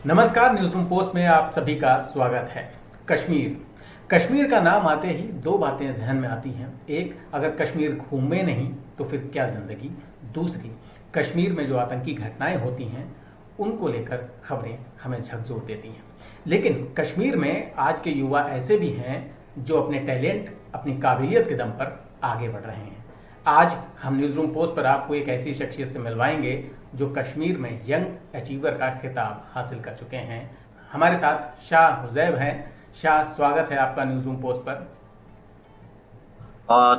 नमस्कार, news room post में आप सभी का स्वागत है। कश्मीर कश्मीर का नाम आते ही दो बातें जहन में आती हैं। एक, अगर कश्मीर घूमे नहीं तो फिर क्या ज़िंदगी। दूसरी, कश्मीर में जो आतंकी घटनाएं होती हैं उनको लेकर खबरें हमें झकझोर देती हैं। लेकिन कश्मीर में आज के युवा ऐसे भी हैं जो अपने टैलेंट, अपनी काबिलियत के दम पर आगे बढ़ रहे हैं। आज हम न्यूज़ रूम पोस्ट पर आपको एक ऐसी शख्सियत से मिलवाएंगे जो कश्मीर में यंग अचीवर का खिताब हासिल कर चुके हैं। हमारे साथ शाह हुजैब हैं। शाह, स्वागत है आपका न्यूज़ रूम पोस्ट पर।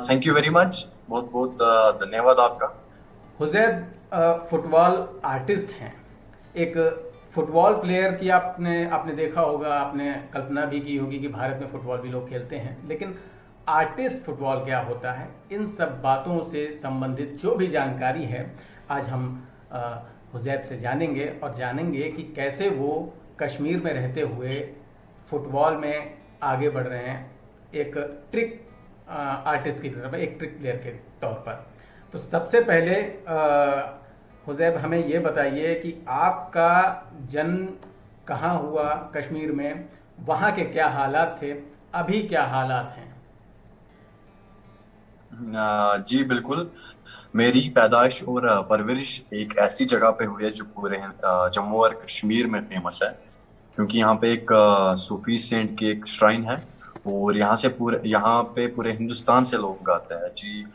Thank you very much. बहुत बहुत धन्यवाद आपका। हुजैब फुटबॉल आर्टिस्ट हैं। एक फुटबॉल प्लेयर की आपने आपने देखा होगा, आपने कल्पना भी की होगी कि भारत में फुटबॉल भी लोग खेलते हैं, लेकिन आर्टिस्ट फुटबॉल क्या होता है, इन सब बातों से संबंधित जो भी जानकारी है आज हम हुजैब से जानेंगे और जानेंगे कि कैसे वो कश्मीर में रहते हुए फुटबॉल में आगे बढ़ रहे हैं, एक ट्रिक आर्टिस्ट की तरफ, एक ट्रिक प्लेयर के तौर पर। तो सबसे पहले हुजैब हमें ये बताइए कि आपका जन्म कहाँ हुआ कश्मीर में, वहाँ के क्या हालात थे, अभी क्या हालात हैं। जी बिल्कुल। मेरी पैदाइश और परवरिश एक ऐसी जगह पे हुई है जो पूरे जम्मू और कश्मीर में फेमस है, क्योंकि यहाँ पे एक सूफी सेंट की एक श्राइन है। और यहाँ पे पूरे हिंदुस्तान से लोग आते हैं जी।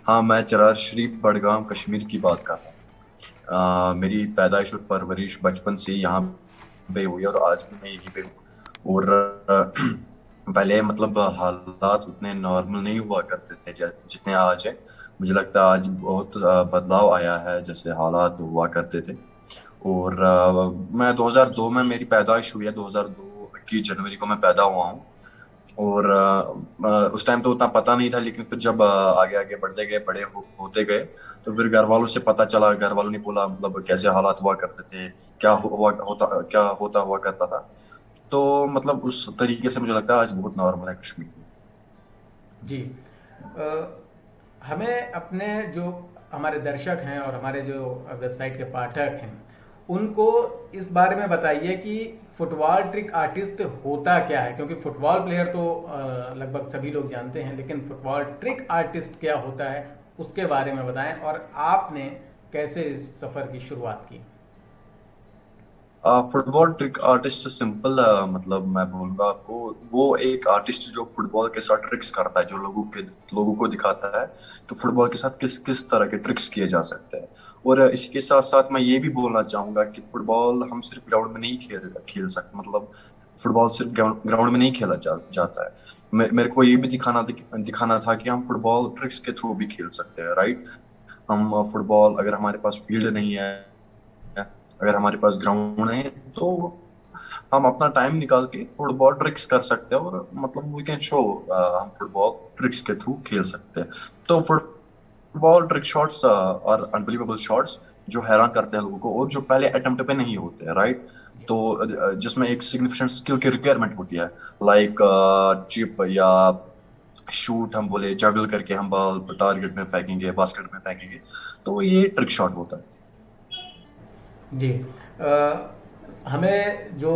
हाँ, मैं चरार शरीफ बडगाम कश्मीर की बात कर रहा हूँ। मेरी पैदाइश और परवरिश बचपन से ही यहाँ पे हुई है और आज भी मैं यहीं पे हूँ। और पहले मतलब हालात उतने नॉर्मल नहीं हुआ करते थे जितने आज है। मुझे लगता है आज बहुत बदलाव आया है जैसे हालात हुआ करते थे। और मैं 2002 में मेरी पैदाइश हुई है। 2002 की जनवरी को मैं पैदा हुआ हूँ। और उस टाइम तो उतना पता नहीं था, लेकिन फिर जब आगे आगे बढ़ते गए, होते गए, तो फिर घर वालों से पता चला। घर वालों ने बोला मतलब कैसे हालात हुआ करते थे, क्या होता हुआ करता था। तो मतलब उस तरीके से मुझे लगता है आज बहुत नॉर्मल है कश्मीर में। जी। अ, हमें अपने जो हमारे दर्शक हैं और हमारे जो वेबसाइट के पाठक हैं उनको इस बारे में बताइए कि फुटबॉल ट्रिक आर्टिस्ट होता क्या है, क्योंकि फुटबॉल प्लेयर तो लगभग सभी लोग जानते हैं, लेकिन फुटबॉल ट्रिक आर्टिस्ट क्या होता है उसके बारे में बताएं और आपने कैसे इस सफ़र की शुरुआत की। फुटबॉल ट्रिक आर्टिस्ट सिंपल मतलब मैं बोलूंगा आपको, वो एक आर्टिस्ट जो फुटबॉल के साथ ट्रिक्स करता है, जो लोगों को दिखाता है कि फुटबॉल के साथ किस किस तरह के ट्रिक्स किए जा सकते हैं। और इसके साथ साथ मैं ये भी बोलना चाहूंगा कि फुटबॉल हम सिर्फ ग्राउंड में नहीं खेल सकते। मतलब फुटबॉल सिर्फ ग्राउंड में नहीं जाता है। मेरे को ये भी दिखाना था कि हम फुटबॉल ट्रिक्स के थ्रू भी खेल सकते हैं, राइट। हम फुटबॉल, अगर हमारे पास फील्ड नहीं है, अगर हमारे पास ग्राउंड है, तो हम अपना टाइम निकाल के फुटबॉल ट्रिक्स कर सकते हैं। और मतलब वी कैन शो, हम फुटबॉल ट्रिक्स के थ्रू खेल सकते हैं। तो फुटबॉल ट्रिक शॉट्स और अनबिलीवेबल शॉट्स जो हैरान करते हैं लोगों को और जो पहले अटेम्प्ट पे नहीं होते हैं, राइट। तो जिसमें एक सिग्निफिकेंट स्किल की रिक्वायरमेंट होती है, लाइक चिप या शूट, हम बोले जगल करके हम बॉल टारगेट में फेंकेंगे, बास्केट में फेंकेंगे। तो ये ट्रिक शॉट होता है। जी। हमें जो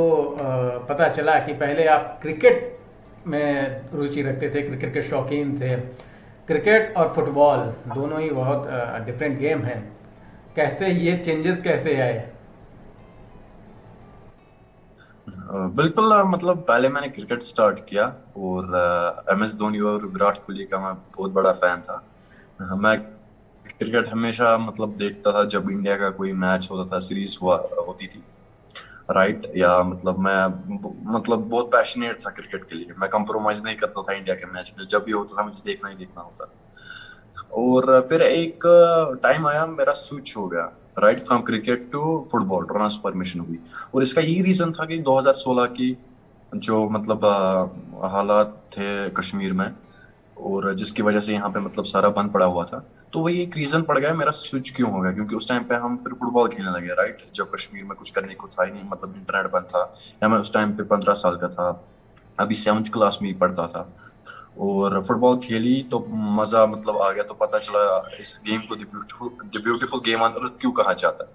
पता चला कि पहले आप क्रिकेट में रुचि रखते थे, क्रिकेट के शौकीन थे। क्रिकेट और फुटबॉल दोनों ही बहुत डिफरेंट गेम हैं। कैसे ये चेंजेस कैसे आए। बिल्कुल। मतलब पहले मैंने क्रिकेट स्टार्ट किया और MS धोनी और विराट कोहली का मैं बहुत बड़ा फैन था। मैं क्रिकेट हमेशा मतलब देखता था जब इंडिया का कोई मैच होता था, सीरीज होती थी, राइट। या मतलब मैं मतलब बहुत पैशनेट था क्रिकेट के लिए। मैं कंप्रोमाइज नहीं करता था इंडिया के मैच में, जब भी होता था मुझे देखना ही देखना होता था। और फिर एक टाइम आया, मेरा स्विच हो गया, right, from cricket to football, transformation हुई। और इसका यही रीजन था कि 2016 की जो मतलब हालात थे कश्मीर में, और जिसकी वजह से यहाँ पे मतलब सारा बंद पड़ा हुआ था। तो वही एक रीजन पड़ गया मेरा स्विच क्यों हो गया, क्योंकि उस टाइम पे हम फिर फुटबॉल खेलने लगे, राइट। जब कश्मीर में कुछ करने को था ही नहीं, मतलब इंटरनेट बंद था, या मैं उस टाइम पे 15 साल का था, अभी 7th क्लास में ही पढ़ता था। और फुटबॉल खेली तो मजा मतलब आ गया। तो पता चला इस गेम को the beautiful game on earth क्यों कहा जाता है।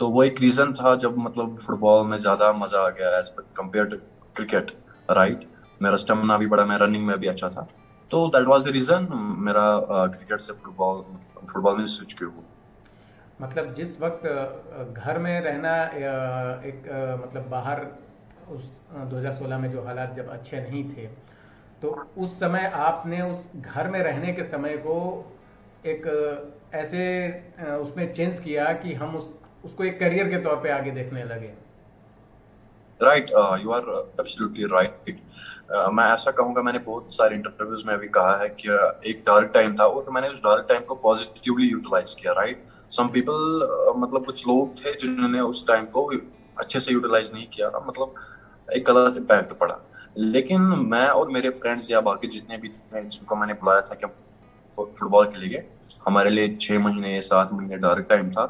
तो वो एक रीजन था जब मतलब फुटबॉल में ज्यादा मजा आ गया as compared to cricket, right. मेरा स्टेमिना भी बढ़ा, मैं रनिंग में भी अच्छा था। तो दैट वाज द रीजन मेरा क्रिकेट से फुटबॉल फुटबॉल में स्विच किया हुआ। मतलब जिस वक्त घर में रहना एक मतलब बाहर उस 2016 में जो हालात जब अच्छे नहीं थे, तो उस समय आपने उस घर में रहने के समय को एक ऐसे उसमें चेंज किया कि हम उसको एक करियर के तौर पे आगे देखने लगे। Right, you are absolutely right. मैं ऐसा कहूंगा, मैंने बहुत सारे इंटरव्यूज में भी कहा है कि एक डार्क टाइम था और मैंने उस डार्क टाइम को पॉजिटिवली यूटिलाइज किया, राइट। सम पीपल मतलब कुछ लोग थे जिन्होंने उस टाइम को अच्छे से यूटिलाइज नहीं किया, मतलब एक गलत इम्पैक्ट पड़ा। लेकिन मैं और मेरे फ्रेंड्स या बाकी जितने भी थे जिनको मैंने बुलाया था कि हम फुटबॉल खेलेंगे, हमारे लिए 6 महीने 7 महीने डार्क टाइम था।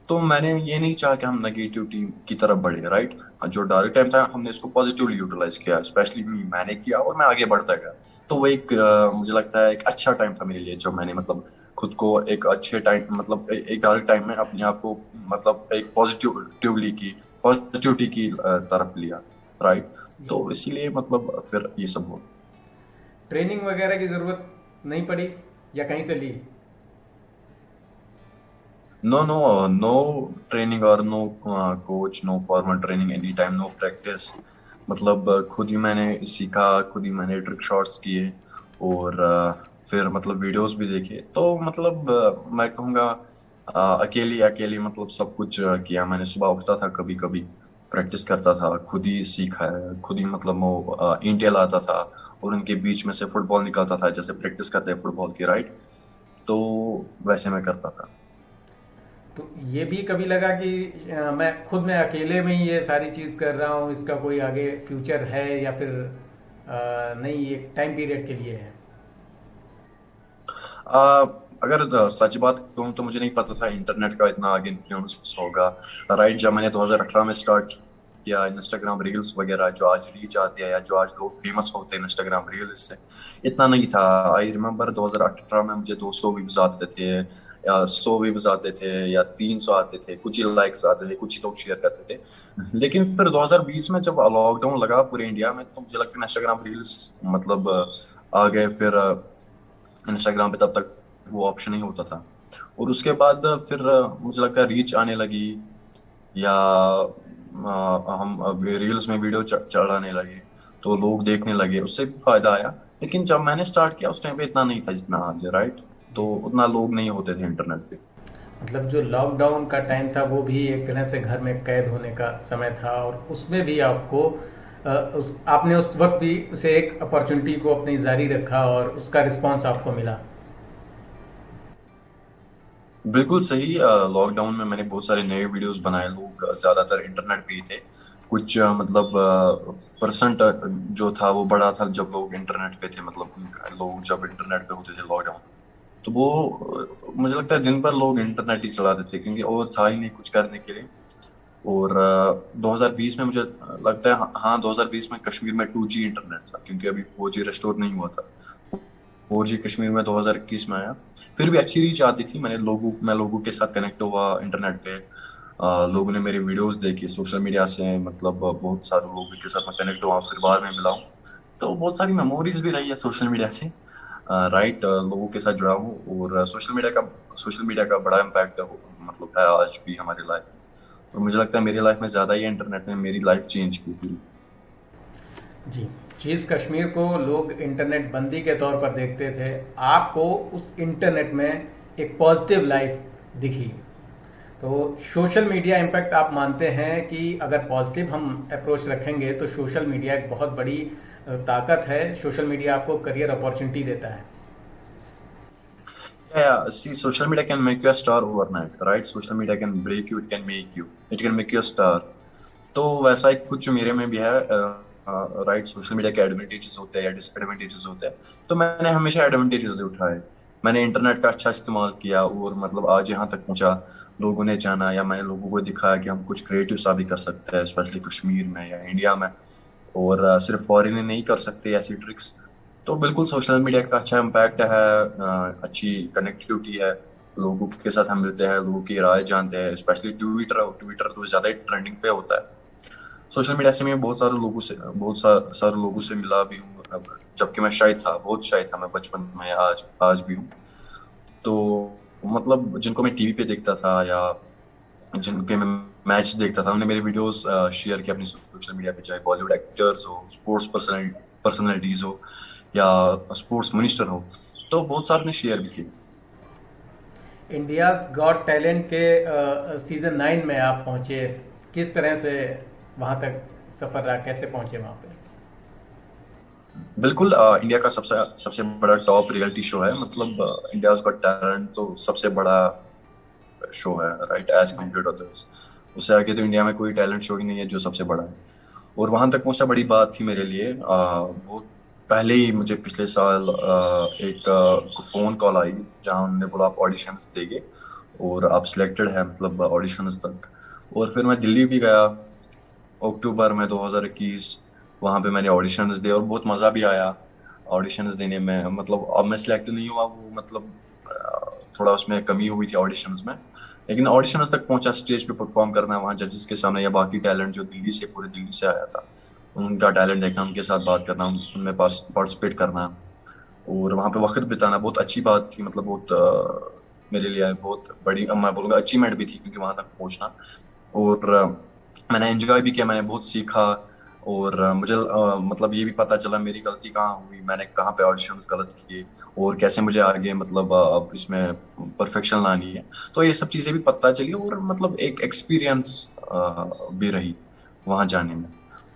तो मैंने ये नहीं चाहा कि हम नेगेटिविटी की तरफ बढ़े, राइट। जो डार्क टाइम था हमने इसको पॉजिटिवली यूटिलाइज किया, स्पेशली मैंने किया और मैं आगे बढ़ता गया। तो वो एक मुझे लगता है एक अच्छा टाइम था मेरे लिए, जब मैंने मतलब खुद को एक अच्छे टाइम मतलब एक डार्क टाइम में अपने आप को मतलब एक पॉजिटिविटी की तरफ लिया, राइट। जी। तो इसीलिए मतलब फिर ये सब हुआ। ट्रेनिंग वगैरह की ज़रूरत नहीं पड़ी या कहीं से ली? नो नो, नो ट्रेनिंग और no coach, no formal training any time, no practice. मतलब खुद ही मैंने सीखा, खुद ही मैंने ट्रिक शॉट्स किए और फिर मतलब वीडियोस भी देखे। तो मतलब मैं कहूँगा अकेली अकेली मतलब सब कुछ किया मैंने। सुबह उठता था, कभी कभी प्रैक्टिस करता था, खुद ही सीखा है, खुद ही मतलब वो इंटेल आता था और उनके बीच में से फुटबॉल निकलता था, जैसे प्रैक्टिस करते हैं फुटबॉल की, राइट। तो वैसे मैं करता था। तो ये भी कभी लगा कि मैं खुद में अकेले में ही ये सारी चीज़ कर रहा हूँ, इसका कोई आगे फ्यूचर है या फिर नहीं, ये टाइम पीरियड के लिए है? आ, अगर सच बात कहूँ तो मुझे नहीं पता था इंटरनेट का इतना आगे इन्फ्लुएंस होगा, राइट। जब मैंने 2018 में स्टार्ट किया इंस्टाग्राम रील्स वगैरह, जो आज रीच आती है या जो आज लोग फेमस होते हैं इंस्टाग्राम रील्स से, इतना नहीं था। आई रिमेम्बर 2018 में मुझे 200 व्यूज आते थे या 100 व्यूज आते थे या 300 आते थे, कुछ ही लाइक्स आते थे, कुछ ही लोग शेयर करते थे। लेकिन फिर 2020 में जब लॉकडाउन लगा पूरे इंडिया में, तो मुझे लगता है इंस्टाग्राम रील्स मतलब आ गए फिर इंस्टाग्राम पे। तब तक वो ऑप्शन ही होता था और उसके बाद फिर मुझे लगता है रीच आने लगी या हम रील्स में वीडियो चढ़ाने लगे तो लोग देखने लगे, उससे भी फायदा आया। लेकिन जब मैंने स्टार्ट किया उस टाइम पे इतना नहीं था जितना आज है, राइट। जी। तो उतना लोग नहीं होते थे इंटरनेट पे। मतलब जो लॉकडाउन का टाइम था वो भी एक तरह से घर में कैद होने का समय था, और उसमें भी आपको आपने उस वक्त भी उसे एक अपॉर्चुनिटी को अपनी जारी रखा और उसका रिस्पांस आपको मिला। बिल्कुल सही। लॉकडाउन में मैंने बहुत सारे नए वीडियोस बनाए, लोग ज्यादातर इंटरनेट पे ही थे। कुछ मतलब परसेंट जो था वो बड़ा था जब लोग इंटरनेट पे थे, मतलब लोग जब इंटरनेट पे होते थे लॉकडाउन। तो वो मुझे लगता है दिन भर लोग इंटरनेट ही चलाते थे क्योंकि और था ही नहीं कुछ करने के लिए। और 2020 में मुझे लगता है, हाँ 2020 में कश्मीर में 2G इंटरनेट था क्योंकि अभी 4G रेस्टोर नहीं हुआ था। 4G कश्मीर में 2021 में आया। फिर भी अच्छी रीच आती थी। मैं लोगों के साथ कनेक्ट हुआ इंटरनेट पे। लोगों ने मेरे वीडियोस देखी सोशल मीडिया से, मतलब बहुत सारे लोगों के साथ मैं कनेक्ट हुआ, फिर बाद में मिला हूँ। तो बहुत सारी मेमोरीज भी रही है सोशल मीडिया से, राइट। लोगों के साथ जुड़ा हूँ और सोशल मीडिया का बड़ा इम्पैक्ट मतलब है आज भी हमारी लाइफ में। और मुझे लगता है मेरी लाइफ में ज्यादा ही इंटरनेट ने मेरी लाइफ चेंज की पूरी। जी। जिस कश्मीर को लोग इंटरनेट बंदी के तौर पर देखते थे, आपको उस इंटरनेट में एक पॉजिटिव लाइफ दिखी। तो सोशल मीडिया इम्पैक्ट आप मानते हैं कि अगर पॉजिटिव हम अप्रोच रखेंगे तो सोशल मीडिया एक बहुत बड़ी ताकत है, सोशल मीडिया आपको करियर अपॉर्चुनिटी देता है। Yeah, see, social media can make you a star overnight, right? Social media can break you, it can make you, it can make you a star. तो वैसा ही कुछ मेरे में भी है, राइट। सोशल मीडिया के एडवांटेजेस होते हैं या डिसएडवांटेजेस होते हैं, तो मैंने हमेशा एडवांटेजेस उठाए। मैंने इंटरनेट का अच्छा इस्तेमाल किया और मतलब आज यहाँ तक पहुंचा। लोगों ने जाना या मैंने लोगों को दिखाया कि हम कुछ क्रिएटिव सा भी कर सकते हैं, स्पेशली कश्मीर में या इंडिया में। और सिर्फ फॉरेन नहीं कर सकते ऐसी ट्रिक्स। तो बिल्कुल सोशल मीडिया का अच्छा इम्पैक्ट है, अच्छी कनेक्टिविटी है। लोगों के साथ हम मिलते हैं, लोगों की राय जानते हैं, स्पेशली ट्विटर। ट्विटर तो ज़्यादा ही ट्रेंडिंग पे होता है। सोशल मीडिया से मैं बहुत सारे लोगों से मिला भी हूँ। जबकि मैं शाय था, बहुत शाय था मैं बचपन में, आज आज भी हूँ। तो मतलब जिनको मैं टीवी पे देखता था या जिनके मैं मैच देखता था, उन्होंने मेरे वीडियोस शेयर किए अपनी सोशल मीडिया पे, चाहे बॉलीवुड एक्टर्स हो, स्पोर्ट्स पर्सनैलिटीज हो या स्पोर्ट्स मिनिस्टर हो। तो बहुत सारे ने शेयर भी किए। इंडियाज गॉट टैलेंट के सीज़न 9 में आप पहुंचे, किस तरह से वहां तक सफ़र रहा, कैसे पहुंचे वहां पे? बिल्कुल, इंडिया का सबसे सबसे बड़ा टॉप रियलिटी शो है। मतलब इंडियाज गॉट टैलेंट तो सबसे बड़ा शो है, right, as compared to others. उससे आगे तो इंडिया में कोई टैलेंट शो ही नहीं है जो सबसे बड़ा है। और वहां तक पहुंचना बड़ी बात थी मेरे लिए। बहुत पहले ही मुझे पिछले साल एक फोन कॉल आई, जहां उन्होंने बोला आप ऑडिशंस देंगे और आप सिलेक्टेड है, मतलब ऑडिशंस तक। और फिर मैं दिल्ली भी गया अक्टूबर में 2021। वहां पे मैंने ऑडिशंस दिए और बहुत मजा भी आया ऑडिशंस देने में। मतलब अब मैं सिलेक्ट नहीं हुआ, वो मतलब थोड़ा उसमें कमी हुई थी ऑडिशंस में। लेकिन ऑडिशंस तक पहुंचा, स्टेज पे परफॉर्म करना वहां जजेस के सामने, या बाकी टैलेंट जो दिल्ली से, पूरे दिल्ली से आया था, उनका टैलेंट देखना, उनके साथ बात करना, उनमें पास पार्टिसिपेट करना और वहां पे वक्त बिताना बहुत अच्छी बात थी। मतलब बहुत मेरे लिए बहुत बड़ी, मैं बोलूंगा अचीवमेंट भी थी, क्योंकि वहां तक पहुंचना। और मैंने एंजॉय भी किया, मैंने बहुत सीखा। और मुझे मतलब ये भी पता चला मेरी गलती कहाँ हुई, मैंने कहाँ पे ऑडिशंस गलत किए और कैसे मुझे आगे मतलब अब इसमें परफेक्शन लानी है। तो ये सब चीजें भी पता चली और मतलब एक एक्सपीरियंस भी रही वहां जाने में।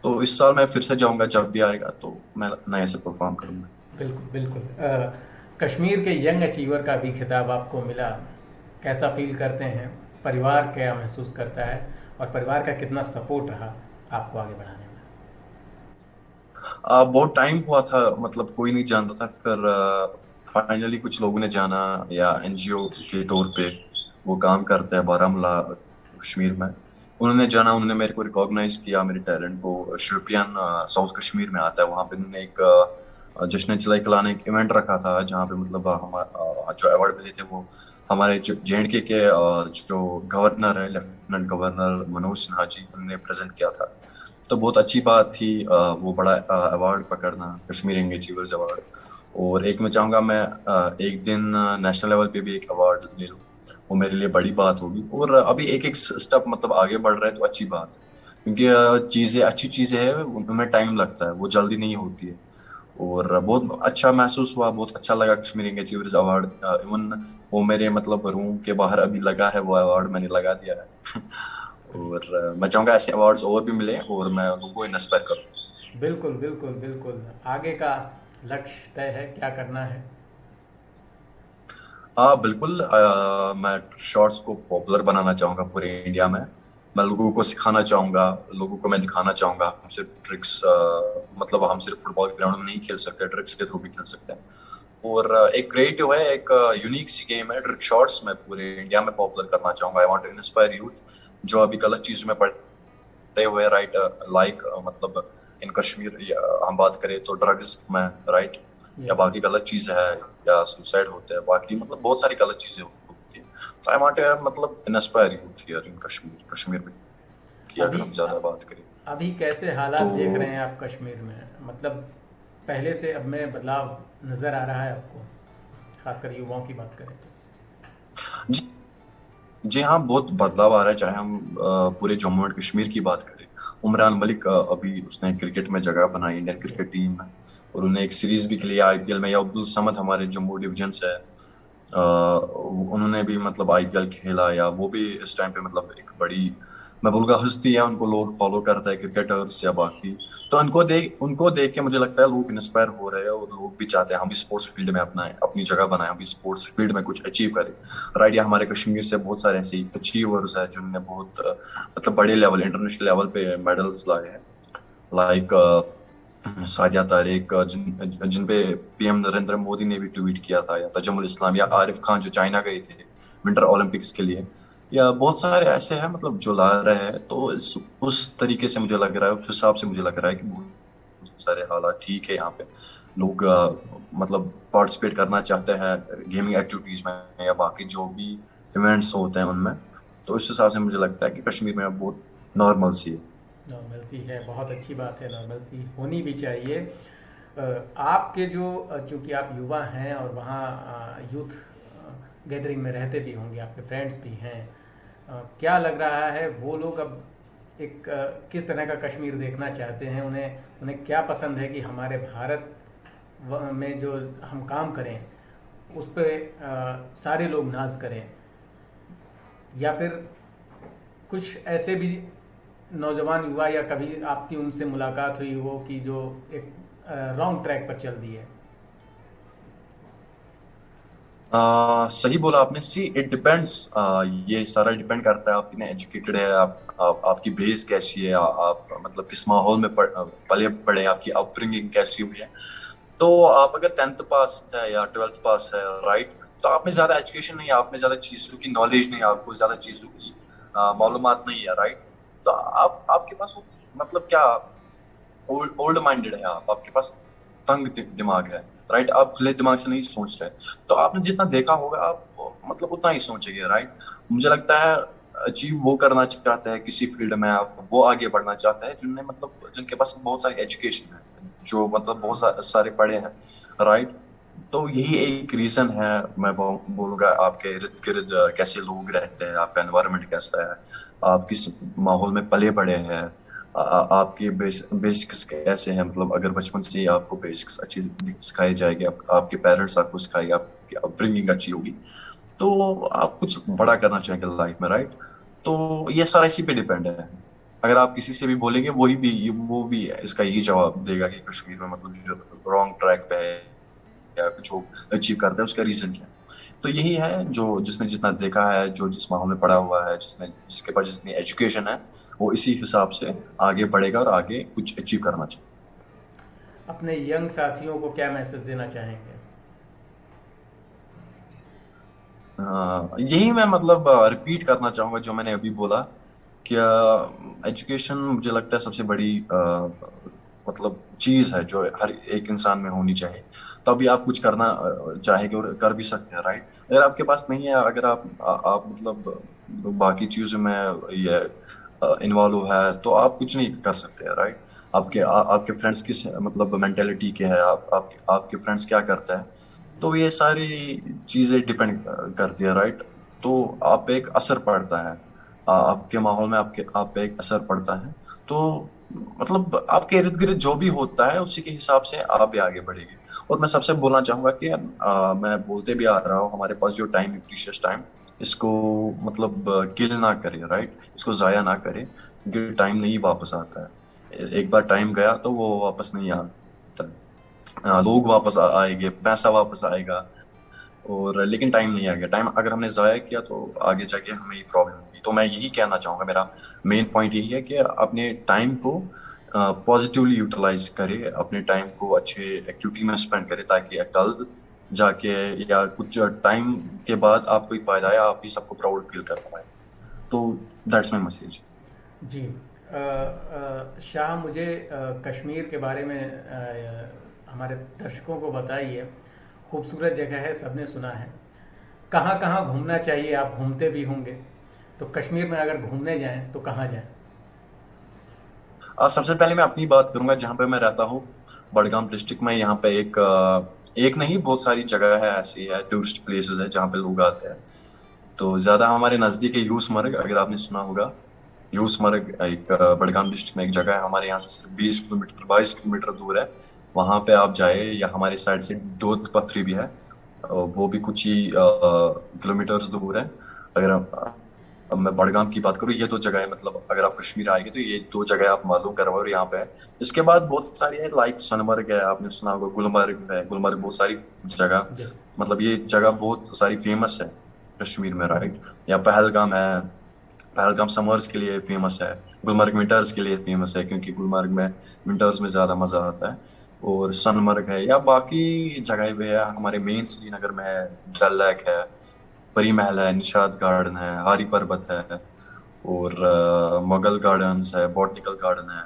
तो इस साल मैं फिर से जाऊंगा, जब भी आएगा तो मैं नए से परफॉर्म करूंगा। बिल्कुल बिल्कुल। कश्मीर के यंग अचीवर का भी खिताब आपको मिला, कैसा फील करते हैं? परिवार क्या महसूस करता है, और परिवार का कितना सपोर्ट रहा आपको आगे बढ़ाने में? बहुत टाइम हुआ था, मतलब कोई नहीं जानता था। फिर फाइनली कुछ लोगों ने जाना, या एनजीओ के तौर पे वो काम करते हैं बारामूला कश्मीर में। उन्होंने जाना, उन्होंने मेरे को रिकॉग्नाइज किया, मेरे टैलेंट को। शोपियान साउथ कश्मीर में आता है, वहाँ पे उन्होंने एक जश्न चलाई कलान एक इवेंट रखा था, जहाँ पे मतलब जो अवार्ड मिले थे वो हमारे JNK के जो गवर्नर है, लेफ्टिनेंट गवर्नर मनोज सिन्हा जी, उन्होंने प्रेजेंट किया था। तो बहुत अच्छी बात थी वो बड़ा अवार्ड पकड़ना, कश्मीर यंग अचीवर्स अवार्ड। और एक मैं चाहूंगा मैं एक दिन नेशनल लेवल पे भी एक अवार्ड ले लूं, वो मेरे लिए बड़ी बात होगी। और अभी एक एक स्टेप मतलब आगे बढ़ रहा है, तो अच्छी बात है। क्योंकि चीजें, अच्छी चीजें हैं, उनमें टाइम लगता है, वो जल्दी नहीं होती है। और बहुत अच्छा महसूस हुआ, बहुत अच्छा लगा Kashmir young achievers award. Even वो मेरे मतलब रूम के बाहर अभी लगा है, वो अवार्ड मैंने लगा दिया है। और मैं चाहूंगा ऐसे अवार्ड्स और भी मिले और मैं लोगों को इंस्पायर करूँ। बिल्कुल बिल्कुल बिल्कुल। आगे का लक्ष्य तय है, क्या करना है? हाँ बिल्कुल, मैं शॉर्ट्स को पॉपुलर बनाना चाहूंगा पूरे इंडिया में। मैं लोगों को सिखाना चाहूंगा, लोगों को मैं दिखाना चाहूंगा हम सिर्फ ट्रिक्स, मतलब हम सिर्फ फुटबॉल ग्राउंड में नहीं खेल सकते, ट्रिक्स के थ्रू भी खेल सकते हैं। और एक क्रिएटिव है, एक यूनिक सी गेम है ट्रिक शॉट्स, मैं पूरे इंडिया में पॉपुलर करना चाहूंगा। I want to inspire youth जो अभी गलत चीज में पड़े हुए, राइट, लाइक मतलब इन कश्मीर हम बात करें तो ड्रग्स में, राइट, या या बाकी गलत चीज है, या सुसाइड होते हैं, बाकी मतलब बहुत सारी गलत चीजें होती हैं। तो आई वांट मतलब inspire youth here in Kashmir में, की अभी अगर हम ज्यादा बात करें अभी कैसे हालात तो। देख रहे हैं आप कश्मीर में? मतलब पहले से अब में बदलाव नज़र आ रहा है आपको, खासकर युवाओं की बात करें तो? जी, जी हाँ, बहुत बदलाव आ रहा है। चाहे हम पूरे जम्मू एंड कश्मीर की बात करें, उमरान मलिक अभी उसने क्रिकेट में जगह बनाई, इंडियन जी क्रिकेट टीम में। और उन्हें एक सीरीज भी खेली IPL में। या अब्दुल समद हमारे जम्मू डिवीजन से है, उन्होंने भी मतलब IPL खेला, या वो भी इस टाइम पे मतलब एक बड़ी, मैं बोलूँगा, हस्ती है। उनको लोग फॉलो करते हैं, क्रिकेटर्स या बाकी। तो उनको देख के मुझे लगता है लोग इंस्पायर हो रहे हैं, और लोग भी चाहते हैं हम भी स्पोर्ट्स फील्ड में अपना अपनी जगह बनाए, हम भी स्पोर्ट्स फील्ड में कुछ अचीव करें। राइट, या हमारे कश्मीर से बहुत सारे ऐसे अचीवर्स हैं जिन्होंने बहुत मतलब बड़े लेवल, इंटरनेशनल लेवल पे मेडल्स लाए हैं। लाइक सादिया तारिक, जिन पे PM नरेंद्र मोदी ने भी ट्वीट किया था, या तजमुल इस्लाम, या आरिफ खान जो चाइना गए थे विंटर ओलंपिक्स के लिए। या बहुत सारे ऐसे हैं मतलब जो ला रहे हैं। तो उस तरीके से मुझे लग रहा है, उस हिसाब से मुझे लग रहा है कि बहुत सारे हालात ठीक है यहाँ पे। लोग मतलब पार्टिसिपेट करना चाहते हैं गेमिंग एक्टिविटीज में या बाकी जो भी इवेंट्स होते हैं उनमें। तो इस हिसाब से मुझे लगता है कि कश्मीर में अब बहुत नॉर्मल सी है। नॉर्मल सी है, बहुत अच्छी बात है, नॉर्मल सी होनी भी चाहिए। आपके जो चूंकि आप युवा हैं और वहाँ यूथ गैदरिंग में रहते भी होंगे, आपके फ्रेंड्स भी हैं, क्या लग रहा है वो लोग अब एक किस तरह का कश्मीर देखना चाहते हैं? उन्हें उन्हें क्या पसंद है कि हमारे भारत में जो हम काम करें उस पर सारे लोग नाज करें, या फिर कुछ ऐसे भी नौजवान युवा या कभी आपकी उनसे मुलाकात हुई हो कि जो एक रॉन्ग ट्रैक पर चल दी है? सही बोला आपने। सी इट डिपेंड्स, ये सारा डिपेंड करता है आप कितने एजुकेटेड है, आपकी बेस कैसी है, आप मतलब किस माहौल में पले पड़े, आपकी अपब्रिंगिंग कैसी हुई है। तो आप अगर 10th पास है या 12th पास है, राइट, तो आप में ज्यादा एजुकेशन नहीं है, आप में ज्यादा चीजों की नॉलेज नहीं है, आपको ज्यादा चीजों की मालूमात नहीं है, राइट। तो आप आपके पास वो मतलब क्या ओल्ड ओल्ड माइंडेड है, आप आपके पास तंग दिमाग है, राइट। आप खुले दिमाग से नहीं सोच रहे। तो आपने जितना देखा होगा आप मतलब उतना ही सोचेंगे, राइट। मुझे लगता है अचीव वो करना चाहते हैं किसी फील्ड में, आप वो आगे बढ़ना चाहते हैं जिनने मतलब जिनके पास बहुत सारी एजुकेशन है, जो मतलब बहुत सारे पढ़े हैं, राइट। तो यही एक रीजन है। मैं बोलूंगा आपके इर्द गिर्द कैसे लोग रहते हैं, आपका एनवायरनमेंट कैसा है, आप किस माहौल में पले बड़े हैं, आपके बेसिक्स कैसे हैं। मतलब अगर बचपन से ही आपको बेसिक्स अच्छी सिखाई जाएगी, आपके पेरेंट्स आपको सिखाएंगे, आपकी अपब्रिंगिंग अच्छी होगी, तो आप कुछ बड़ा करना चाहेंगे लाइफ में, राइट। तो ये सारा इसी पे डिपेंड है। अगर आप किसी से भी बोलेंगे वो भी इसका यही जवाब देगा कि कश्मीर में मतलब जो रॉन्ग ट्रैक पे है या कुछ वो अचीव करता है उसका रीजन क्या है। तो यही है, जो जिसने जितना देखा है, जो जिस माहौल में पढ़ा हुआ है, जिसके पास जितनी एजुकेशन है, वो इसी हिसाब से आगे बढ़ेगा और आगे कुछ अचीव करना चाहिए। अपने यंग साथियों को क्या मैसेज देना चाहेंगे? यही मैं मतलब रिपीट करना चाहूंगा जो मैंने अभी बोला कि एजुकेशन मुझे लगता है सबसे बड़ी मतलब चीज है जो हर एक इंसान में होनी चाहिए। तभी आप कुछ करना चाहेंगे और कर भी सकते हैं, राइट। अगर आपके पास नहीं है, अगर आप मतलब बाकी चीजों में ये इन्वॉल्व है, तो आप कुछ नहीं कर सकते हैं, राइट। आपके फ्रेंड्स किस मतलब मेंटेलिटी के है, आपके फ्रेंड्स क्या करते हैं, तो ये सारी चीजें डिपेंड करती है, राइट। तो आप पे एक असर पड़ता है, आपके माहौल में आप पे एक असर पड़ता है। तो मतलब आपके इर्द गिर्द जो भी होता है उसी के हिसाब से आप भी आगे बढ़ेंगे। और मैं सबसे बोलना चाहूंगा कि मैं बोलते भी आ रहा हूँ, हमारे पास जो टाइम है, प्रीशियस टाइम, इसको मतलब किल ना करें, राइट। इसको जाया ना करें, क्योंकि टाइम नहीं वापस आता है। एक बार टाइम गया तो वो वापस नहीं आता। लोग वापस आएंगे, पैसा वापस आएगा, और लेकिन टाइम नहीं आएगा। टाइम अगर हमने जाया किया तो आगे जाके हमें ही प्रॉब्लम होगी। तो मैं यही कहना चाहूंगा, मेरा मेन पॉइंट यही है कि अपने टाइम को पॉजिटिवली यूटिलाइज करें, अपने टाइम को अच्छे एक्टिविटी में स्पेंड करें, ताकि कल जाके या कुछ टाइम के बाद आपको ही फायदा है, आप ही सबको प्राउड फील कर पाए। तो दैट्स माई मैसेज। जी। शाह, मुझे कश्मीर के बारे में हमारे दर्शकों को बताइए। खूबसूरत जगह है, सबने सुना है। कहाँ कहाँ घूमना चाहिए? आप घूमते भी होंगे, तो कश्मीर में अगर घूमने जाएं तो कहाँ जाएं? सबसे पहले मैं अपनी बात करूंगा जहाँ पे मैं रहता हूँ, बडगाम डिस्ट्रिक्ट में। यहाँ पे एक नहीं, बहुत सारी जगह है, ऐसी है, टूरिस्ट प्लेसेस है जहाँ पे लोग आते हैं। तो ज्यादा हमारे नजदीक है यूसमर्ग, अगर आपने सुना होगा। यूसमर्ग एक बडगाम डिस्ट्रिक्ट में एक जगह है, हमारे यहाँ से सिर्फ 20 किलोमीटर 22 किलोमीटर दूर है। वहां पे आप जाए, या हमारे साइड से दूध पथरी भी है, वो भी कुछ ही किलोमीटर्स दूर है। अगर अब मैं बड़गाम की बात करूँ, ये दो जगह है, मतलब अगर आप कश्मीर आएंगे तो ये दो जगह आप मालूम करवाओ, और यहाँ पे है। इसके बाद बहुत सारी है, लाइक सोनमर्ग है, आपने सुना होगा, गुलमर्ग है, गुलमर्ग, बहुत सारी जगह, जी। मतलब ये जगह बहुत सारी फेमस है कश्मीर में, राइट। या पहलगाम है, पहलगाम समर्स के लिए फेमस है। गुलमर्ग विंटर्स के लिए फेमस है, क्योंकि गुलमर्ग में विंटर्स में ज्यादा मजा आता है। और सोनमर्ग है, या बाकी जगह भी है, हमारे मेन श्रीनगर में है, डल लेक है, परी महल है, निशाद गार्डन है, हारी पर्वत है, और मुगल गार्डन्स है, बॉटनिकल गार्डन है,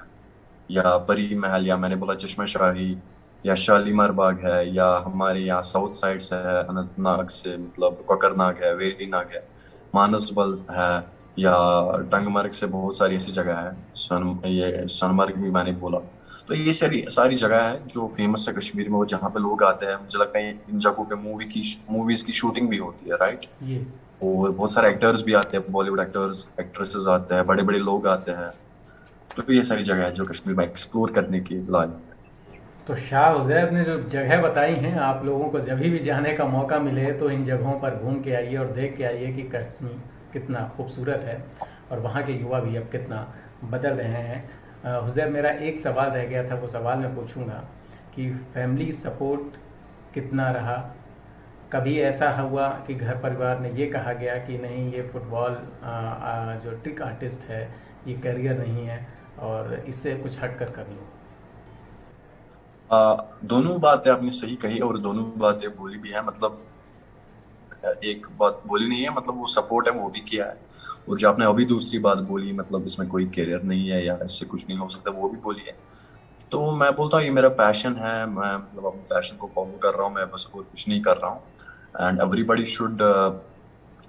या परी महल, या मैंने बोला चश्मा शाही, या शालीमार बाग है, या हमारे यहाँ साउथ साइड से है, अनंतनाग से मतलब कोकरनाग है, वेरीनाग है, मानसबल है, या टंगमर्ग से बहुत सारी ऐसी जगह है। ये सोनमर्ग भी मैंने बोला। तो ये सारी सारी जगह है जो फेमस है कश्मीर में, और जहाँ पे लोग आते हैं। मुझे लगता है इन जगहों पे मूवीज की शूटिंग भी होती है, राइट। ये और बहुत सारे एक्टर्स भी आते हैं, बॉलीवुड एक्टर्स एक्ट्रेसेस आते हैं, बड़े बड़े लोग आते हैं। तो ये सारी जगह है जो कश्मीर में एक्सप्लोर करने की लायक है। तो शाह हुजैब ने जो जगह बताई हैं, आप लोगों को जब भी जाने का मौका मिले तो इन जगहों पर घूम के आइए और देख के आइए कि कश्मीर कितना खूबसूरत है और वहाँ के युवा भी अब कितना बदल रहे हैं। हुजैब, मेरा एक सवाल रह गया था, वो सवाल मैं पूछूंगा कि फैमिली सपोर्ट कितना रहा? कभी ऐसा हुआ कि घर परिवार ने ये कहा गया कि नहीं, ये फुटबॉल जो ट्रिक आर्टिस्ट है ये करियर नहीं है और इससे कुछ हट कर लो? दोनों बातें आपने सही कही और दोनों बातें बोली भी है। मतलब एक बात बोली नहीं है, मतलब वो सपोर्ट है वो भी किया है। और जो आपने अभी दूसरी बात बोली, मतलब इसमें कोई करियर नहीं है या इससे कुछ नहीं हो सकता, वो भी बोली है। तो मैं बोलता हूँ ये मेरा पैशन है, मैं मतलब अपने पैशन को फॉलो कर रहा हूँ, मैं बस और कुछ नहीं कर रहा हूँ। एंड एवरीबडी शुड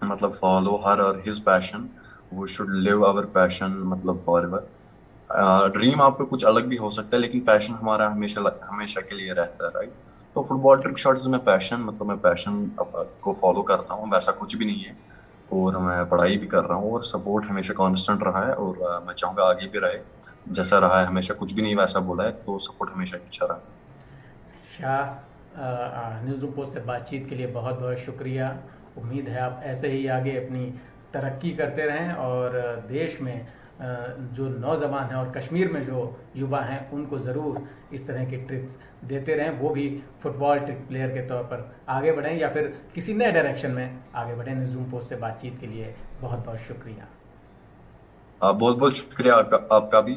मतलब फॉलो हर और his passion. We should live our passion मतलब फॉरएवर। ड्रीम आपका कुछ अलग भी हो सकता है, लेकिन पैशन हमारा हमेशा हमेशा के लिए रहता है, राइट। तो फुटबॉल ट्रिक शॉट्स में पैशन, मतलब मैं पैशन को फॉलो करता हूँ, वैसा कुछ भी नहीं है। और मैं पढ़ाई भी कर रहा हूँ, और सपोर्ट हमेशा कांस्टेंट रहा है, और मैं चाहूंगा आगे भी रहे जैसा रहा है हमेशा। कुछ भी नहीं वैसा बोला है, तो सपोर्ट हमेशा अच्छा रहा। शाह, न्यूज़ रूम पोस्ट से बातचीत के लिए बहुत बहुत शुक्रिया। उम्मीद है आप ऐसे ही आगे अपनी तरक्की करते रहें और देश में जो नौजवान हैं और कश्मीर में जो युवा हैं उनको ज़रूर इस तरह के ट्रिक्स देते रहें, वो भी फुटबॉल ट्रिक प्लेयर के तौर पर आगे बढ़ें या फिर किसी नए डायरेक्शन में आगे बढ़ें। न्यूज़ रूम पोस्ट से बातचीत के लिए बहुत बहुत शुक्रिया। बहुत बहुत शुक्रिया आपका भी।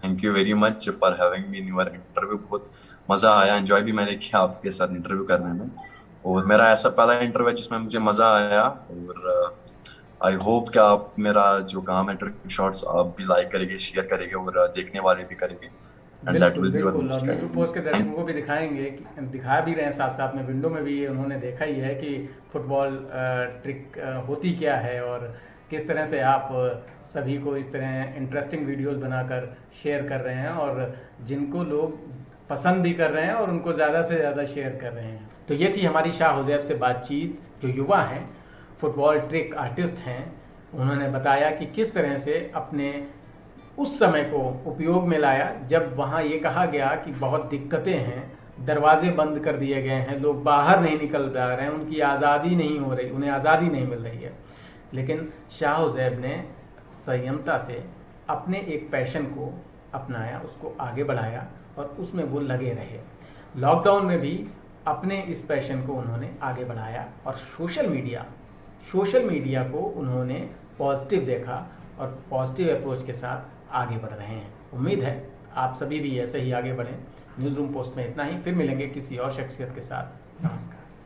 Thank you very much for having me in your interview. बहुत मजा आया, एंजॉय भी मैंने किया आपके साथ इंटरव्यू करने में। और मेरा ऐसा पहला इंटरव्यू है जिसमें मुझे मजा आया। और आई होप कि आप मेरा जो काम है ट्रिक शॉट्स आप भी लाइक करेंगे, शेयर करेंगे, और देखने वाले भी करेंगे। एंड दैट बिल्कुल विल बी योर बिल्कुल, और मोस्ट न्यूज़ पोस्ट के थैंक। दर्शकों को भी दिखाएंगे दिखा भी रहे हैं, साथ साथ में विंडो में भी ये उन्होंने देखा ही है कि फुटबॉल ट्रिक होती क्या है और किस तरह से आप सभी को इस तरह इंटरेस्टिंग वीडियोस बनाकर शेयर कर रहे हैं और जिनको लोग पसंद भी कर रहे हैं और उनको ज़्यादा से ज़्यादा शेयर कर रहे हैं। तो ये थी हमारी शाह हुजैब से बातचीत, जो युवा हैं, फुटबॉल ट्रिक आर्टिस्ट हैं। उन्होंने बताया कि किस तरह से अपने उस समय को उपयोग में लाया जब वहाँ ये कहा गया कि बहुत दिक्कतें हैं, दरवाजे बंद कर दिए गए हैं, लोग बाहर नहीं निकल पा रहे हैं, उनकी आज़ादी नहीं हो रही, उन्हें आज़ादी नहीं मिल रही है। लेकिन शाह हुजैब ने संयमता से अपने एक पैशन को अपनाया, उसको आगे बढ़ाया और उसमें वो लगे रहे। लॉकडाउन में भी अपने इस पैशन को उन्होंने आगे बढ़ाया और सोशल मीडिया को उन्होंने पॉजिटिव देखा और पॉजिटिव अप्रोच के साथ आगे बढ़ रहे हैं। उम्मीद है आप सभी भी ऐसे ही आगे बढ़ें। न्यूज़ रूम पोस्ट में इतना ही, फिर मिलेंगे किसी और शख्सियत के साथ। नमस्कार।